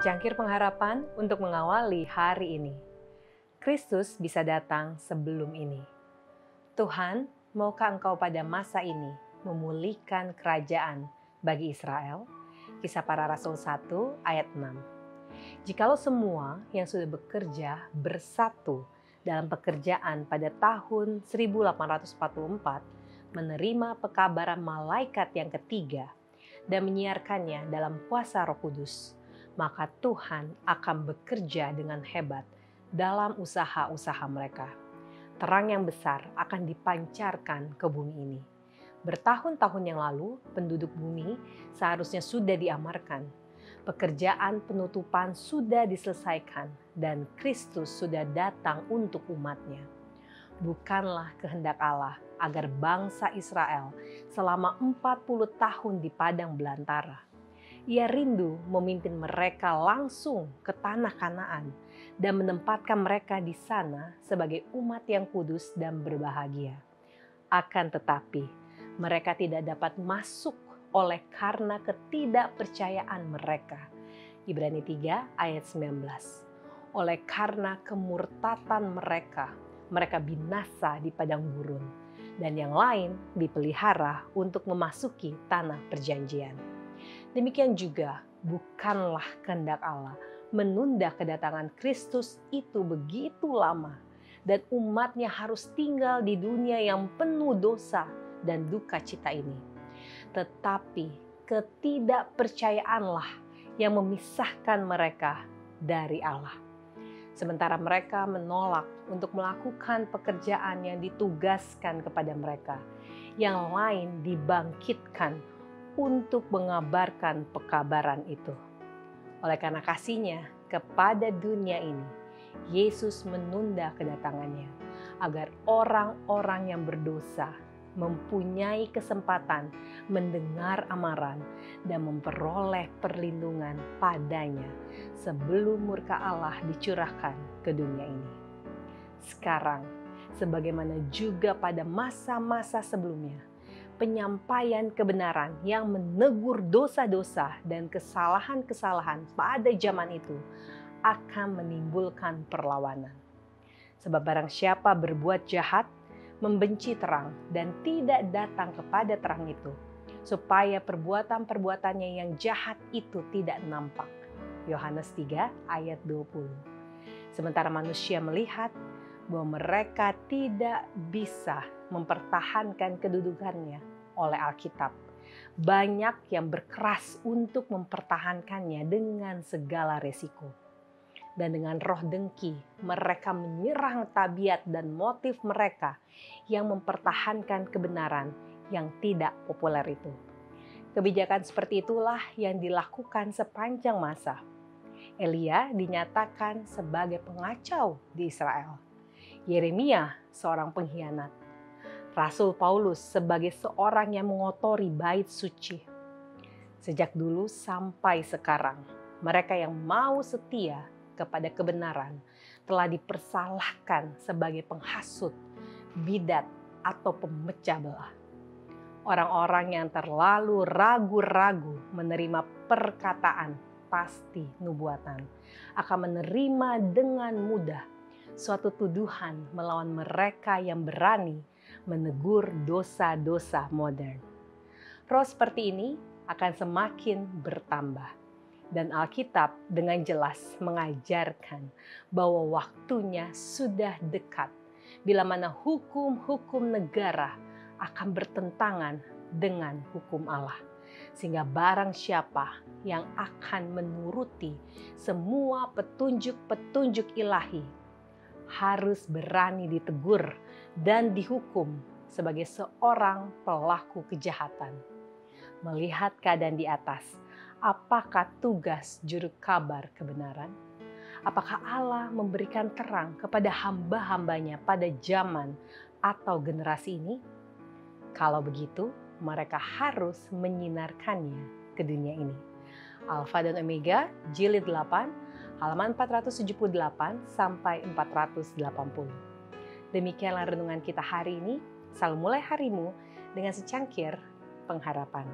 Secangkir pengharapan untuk mengawali hari ini. Kristus bisa datang sebelum ini. Tuhan, maukah Engkau pada masa ini memulihkan kerajaan bagi Israel? Kisah Para Rasul 1 ayat 6. Jikalau semua yang sudah bekerja bersatu dalam pekerjaan pada tahun 1844 menerima pekabaran malaikat yang ketiga dan menyiarkannya dalam kuasa Roh Kudus, maka Tuhan akan bekerja dengan hebat dalam usaha-usaha mereka. Terang yang besar akan dipancarkan ke bumi ini. Bertahun-tahun yang lalu, penduduk bumi seharusnya sudah diamarkan. Pekerjaan penutupan sudah diselesaikan dan Kristus sudah datang untuk umatnya. Bukanlah kehendak Allah agar bangsa Israel selama 40 tahun di padang belantara. Ia rindu memimpin mereka langsung ke tanah Kanaan dan menempatkan mereka di sana sebagai umat yang kudus dan berbahagia. Akan tetapi, mereka tidak dapat masuk oleh karena ketidakpercayaan mereka. Ibrani 3 ayat 19. Oleh karena kemurtatan mereka binasa di padang gurun, dan yang lain dipelihara untuk memasuki tanah perjanjian. Demikian juga bukanlah kehendak Allah menunda kedatangan Kristus itu begitu lama, dan umatnya harus tinggal di dunia yang penuh dosa dan duka cita ini. Tetapi ketidakpercayaanlah yang memisahkan mereka dari Allah. Sementara mereka menolak untuk melakukan pekerjaan yang ditugaskan kepada mereka, yang lain dibangkitkan untuk mengabarkan pekabaran itu. Oleh karena kasihnya kepada dunia ini, Yesus menunda kedatangannya agar orang-orang yang berdosa mempunyai kesempatan mendengar amaran dan memperoleh perlindungan padanya sebelum murka Allah dicurahkan ke dunia ini. Sekarang, sebagaimana juga pada masa-masa sebelumnya, penyampaian kebenaran yang menegur dosa-dosa dan kesalahan-kesalahan pada zaman itu akan menimbulkan perlawanan. Sebab barang siapa berbuat jahat, membenci terang dan tidak datang kepada terang itu, supaya perbuatan-perbuatannya yang jahat itu tidak nampak. Yohanes 3 ayat 20. Sementara manusia melihat bahwa mereka tidak bisa mempertahankan kedudukannya oleh Alkitab, banyak yang berkeras untuk mempertahankannya dengan segala resiko. Dan dengan roh dengki, mereka menyerang tabiat dan motif mereka yang mempertahankan kebenaran yang tidak populer itu. Kebijakan seperti itulah yang dilakukan sepanjang masa. Elia dinyatakan sebagai pengacau di Israel. Yeremia seorang pengkhianat. Rasul Paulus sebagai seorang yang mengotori bait suci. Sejak dulu sampai sekarang, mereka yang mau setia kepada kebenaran telah dipersalahkan sebagai penghasut, bidat, atau pemecah belah. Orang-orang yang terlalu ragu-ragu menerima perkataan pasti nubuatan akan menerima dengan mudah suatu tuduhan melawan mereka yang berani menegur dosa-dosa modern. Roh seperti ini akan semakin bertambah. Dan Alkitab dengan jelas mengajarkan bahwa waktunya sudah dekat bila mana hukum-hukum negara akan bertentangan dengan hukum Allah. Sehingga barang siapa yang akan menuruti semua petunjuk-petunjuk ilahi harus berani ditegur dan dihukum sebagai seorang pelaku kejahatan. Melihat keadaan di atas, apakah tugas juru kabar kebenaran? Apakah Allah memberikan terang kepada hamba-hambanya pada zaman atau generasi ini? Kalau begitu, mereka harus menyinarkannya ke dunia ini. Alfa dan Omega, jilid 8, halaman 478 sampai 480. Demikianlah renungan kita hari ini. Selalu mulai harimu dengan secangkir pengharapan.